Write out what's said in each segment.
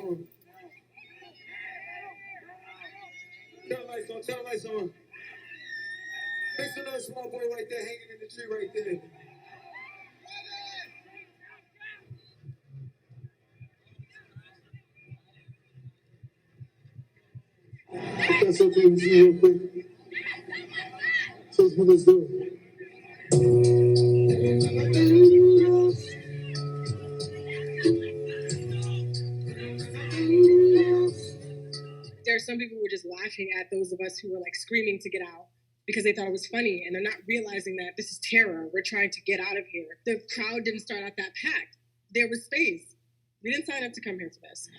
on. Turn the lights on. Turn the lights on. Make some noise, small boy right there, hanging in the tree right there. If that's okay with you, real quick. So let's do it. There are some people who were just laughing at those of us who were like screaming to get out because they thought it was funny, and they're not realizing that this is terror. We're trying to get out of here. The crowd didn't start out that packed. There was space. We didn't sign up to come here for this.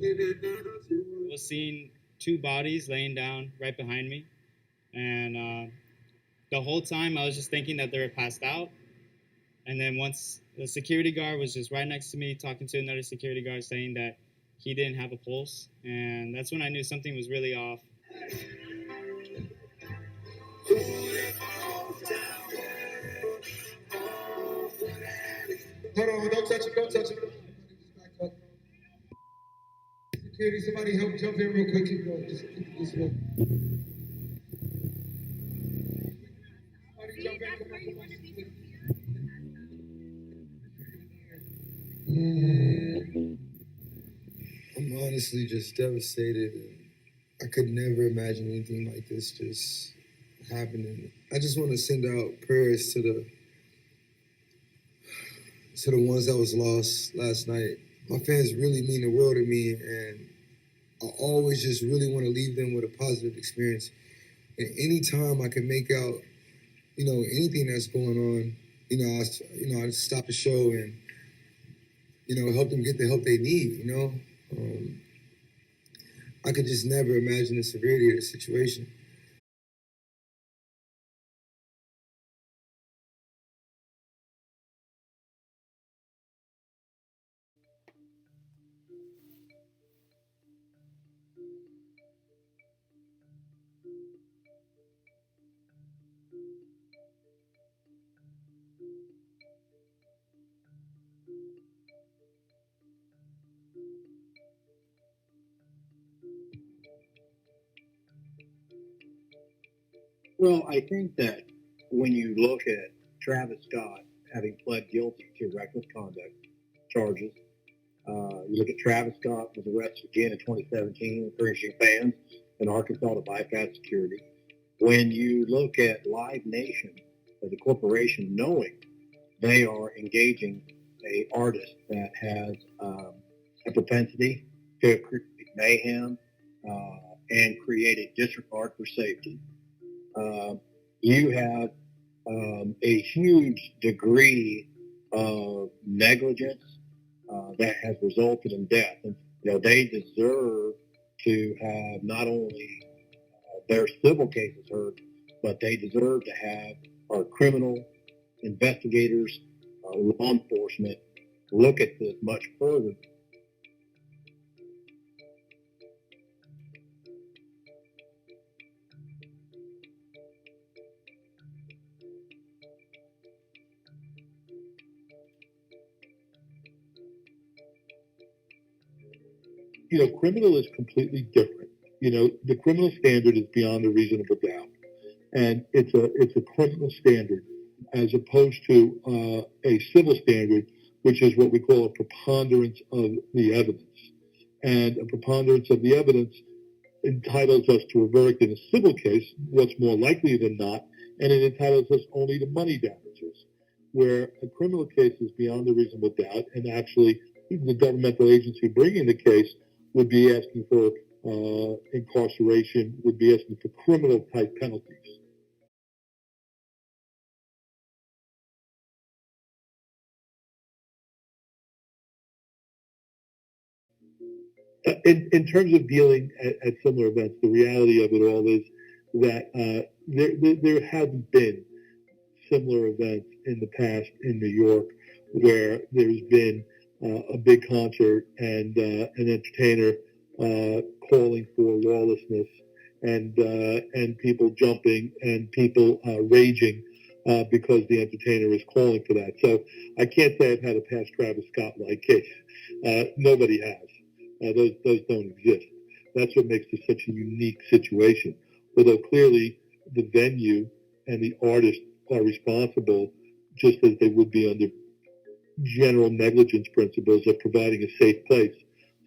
I was seeing two bodies laying down right behind me, and the whole time I was just thinking that they were passed out. And then once the security guard was just right next to me talking to another security guard saying that he didn't have a pulse, and that's when I knew something was really off. Hold on, don't touch it, don't touch it. Security, somebody help jump in real quick. Keep going, just keep this way. Somebody jump in, come on, come on. I'm honestly just devastated. I could never imagine anything like this just happening. I just want to send out prayers to the ones that was lost last night. My fans really mean the world to me, and I always just really want to leave them with a positive experience. And anytime I can make out, anything that's going on, I just stop the show and, help them get the help they need, I could just never imagine the severity of the situation. Well, I think that when you look at Travis Scott having pled guilty to reckless conduct charges, you look at Travis Scott was arrested again in 2017, encouraging fans in Arkansas to bypass security. When you look at Live Nation as a corporation, knowing they are engaging an artist that has a propensity to create mayhem and create a disregard for safety, you have a huge degree of negligence that has resulted in death. And they deserve to have not only their civil cases heard, but they deserve to have our criminal investigators, law enforcement look at this much further. Criminal is completely different. The criminal standard is beyond a reasonable doubt, and it's a criminal standard as opposed to a civil standard, which is what we call a preponderance of the evidence. And a preponderance of the evidence entitles us to a verdict in a civil case, what's more likely than not, and it entitles us only to money damages, where a criminal case is beyond a reasonable doubt, and actually the governmental agency bringing the case would be asking for incarceration, would be asking for criminal-type penalties. In terms of dealing at similar events, the reality of it all is that there haven't been similar events in the past in New York where there's been a big concert and an entertainer calling for lawlessness and people jumping and people raging because the entertainer is calling for that. So I can't say I've had a past Travis Scott-like case. Nobody has. Those don't exist. That's what makes this such a unique situation. Although clearly the venue and the artist are responsible, just as they would be under general negligence principles of providing a safe place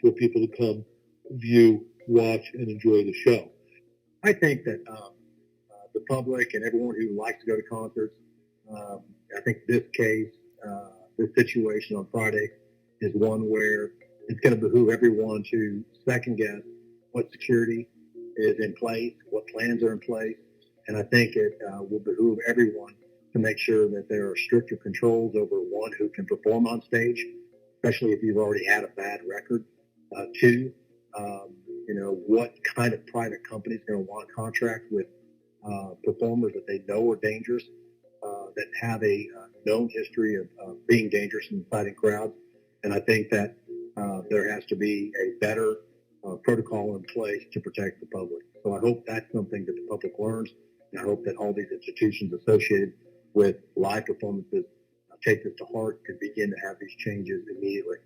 for people to come, view, watch, and enjoy the show. I think that the public and everyone who likes to go to concerts, I think this case, this situation on Friday is one where it's going to behoove everyone to second guess what security is in place, what plans are in place, and I think it will behoove everyone to make sure that there are stricter controls over one who can perform on stage, especially if you've already had a bad record. Two, what kind of private company is going to want to contract with performers that they know are dangerous, that have a known history of being dangerous and inciting crowds. And I think that there has to be a better protocol in place to protect the public. So I hope that's something that the public learns, and I hope that all these institutions associated with live performances take this to heart and begin to have these changes immediately.